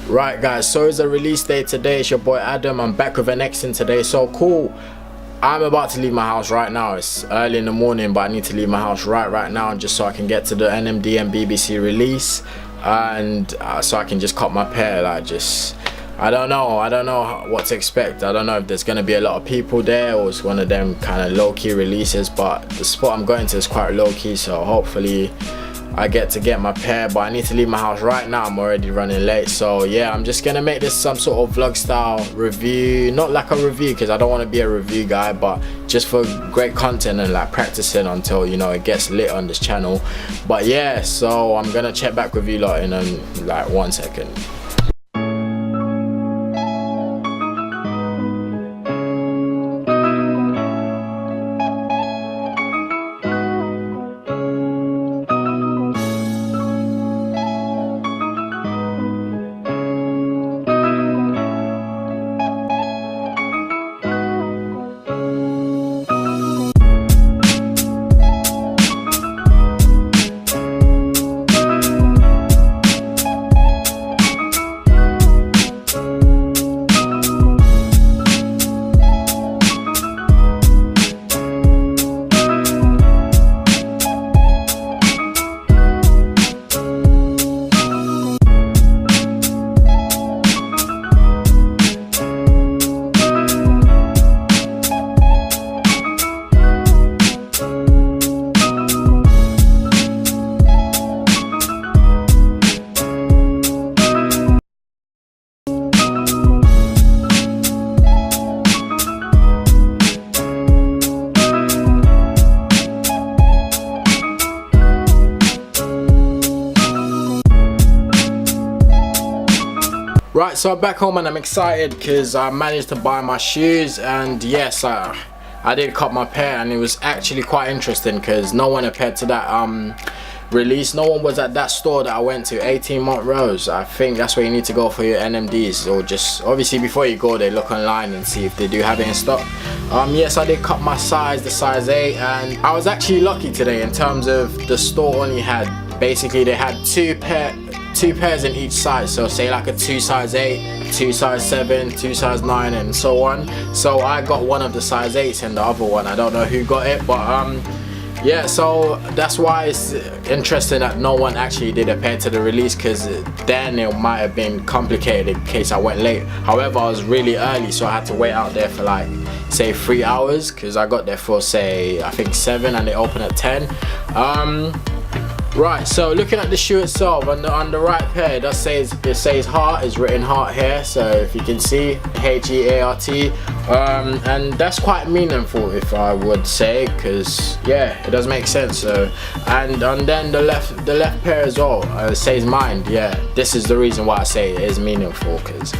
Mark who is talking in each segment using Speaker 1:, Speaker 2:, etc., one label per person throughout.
Speaker 1: Right guys, so it's a release day today. It's your boy Adam. I'm back with an X-in today. So cool. I'm about to leave my house right now. It's early in the morning, but I need to leave my house right now just so I can get to the NMD and BBC release, and so I can just cut my pair. Like, just I don't know what to expect. I don't know if there's gonna be a lot of people there or it's one of them kind of low-key releases, but the spot I'm going to is quite low-key, so hopefully I get my pair. But I need to leave my house right now. I'm already running late, so yeah, I'm just gonna make this some sort of vlog style review. Not like a review because I don't want to be a review guy, but just for great content and like practicing until, you know, it gets lit on this channel. But yeah, so I'm gonna check back with you lot in like 1 second. Right, so I'm back home and I'm excited because I managed to buy my shoes, and yes, I did cut my pair, and it was actually quite interesting because no one appeared to that release. No one was at that store that I went to, 18 Montrose. I think that's where you need to go for your NMDs, or just obviously before you go there, look online and see if they do have it in stock. Yes, I did cut my size, the size 8, and I was actually lucky today in terms of the store only had, basically they had two pairs in each size, so say like a 2 size 8, 2 size 7, 2 size 9, and so on. So I got one of the size 8s and the other one, I don't know who got it, but yeah, so that's why it's interesting that no one actually did a pair to the release, because then it might have been complicated in case I went late. However, I was really early, so I had to wait out there for like say 3 hours, because I got there for say I think 7 and they open at 10. Right, so looking at the shoe itself, on the right pair, it says heart, is written heart here, so if you can see, H-E-A-R-T, and that's quite meaningful, if I would say, because yeah, it does make sense. So, and then the left pair as well, says mind. Yeah, this is the reason why I say it is meaningful, because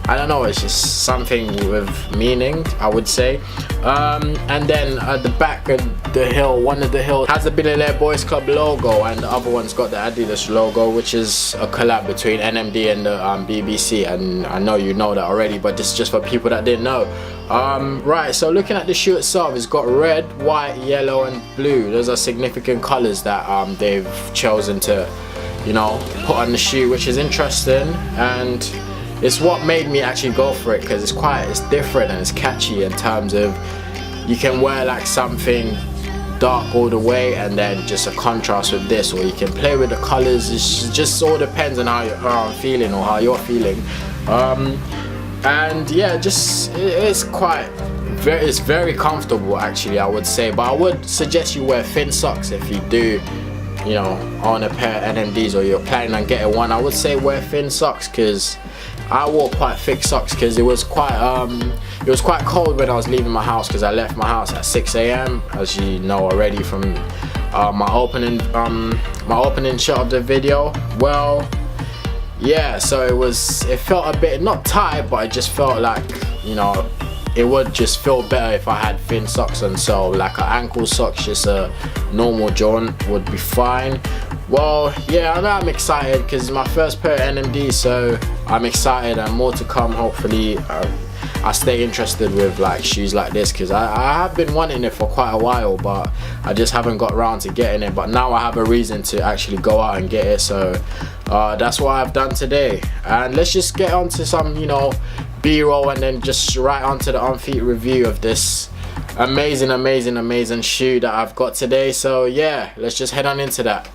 Speaker 1: I don't know, it's just something with meaning, I would say. And then at the back of the heel, one of the heels has the Billionaire Boys Club logo, and the other one's got the Adidas logo, which is a collab between NMD and the BBC. And I know you know that already, but this is just for people that didn't know. Right, so looking at the shoe itself, it's got red, white, yellow and blue. Those are significant colors that they've chosen to, you know, put on the shoe, which is interesting, and it's what made me actually go for it, because it's different and it's catchy in terms of you can wear like something dark all the way and then just a contrast with this, or you can play with the colors. It just all depends on how I'm feeling or how you're feeling. And yeah, it's very comfortable actually, I would say. But I would suggest you wear thin socks if you do, you know, own a pair of NMDs or you're planning on getting one. I would say wear thin socks, because I wore quite thick socks because it was quite cold when I was leaving my house, because I left my house at 6 AM, as you know already from my opening shot of the video. Well, yeah, so it felt a bit, not tight, but it just felt like, you know, it would just feel better if I had thin socks on. So like an ankle socks, just a normal John would be fine. Well, yeah, I know I'm excited because it's my first pair of NMD, so I'm excited, and more to come. Hopefully I stay interested with like shoes like this, because I have been wanting it for quite a while, but I just haven't got around to getting it. But now I have a reason to actually go out and get it, so that's what I've done today. And let's just get on to some, you know, B-roll, and then just right onto the on-feet review of this amazing shoe that I've got today. So yeah, let's just head on into that.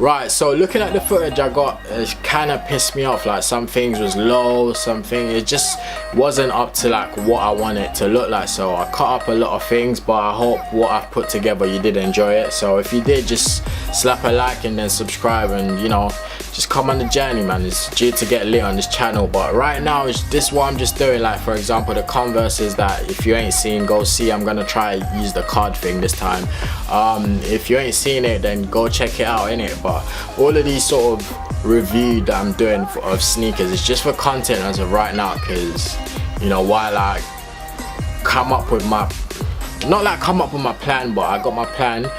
Speaker 1: Right, so looking at the footage I got, it kind of pissed me off. Like, some things was low, it just wasn't up to like what I want it to look like. So I cut up a lot of things, but I hope what I've put together you did enjoy it. So if you did, just slap a like and then subscribe, and you know, just come on the journey, man. It's due to get lit on this channel. But right now, this what I'm just doing. Like, for example, the Converses that if you ain't seen, go see. I'm gonna try use the card thing this time. If you ain't seen it, then go check it out, innit? But all of these sort of review that I'm doing of sneakers, it's just for content as of right now, because you know, while I come up with my, not like come up with my plan, but I got my plan.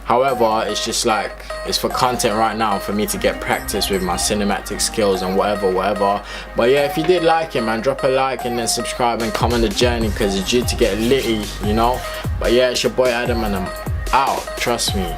Speaker 1: However, it's just like, it's for content right now, for me to get practice with my cinematic skills and whatever. But yeah, if you did like it, man, drop a like and then subscribe and come on the journey, because it's due to get litty, you know. But yeah, it's your boy Adam, and I'm out, trust me.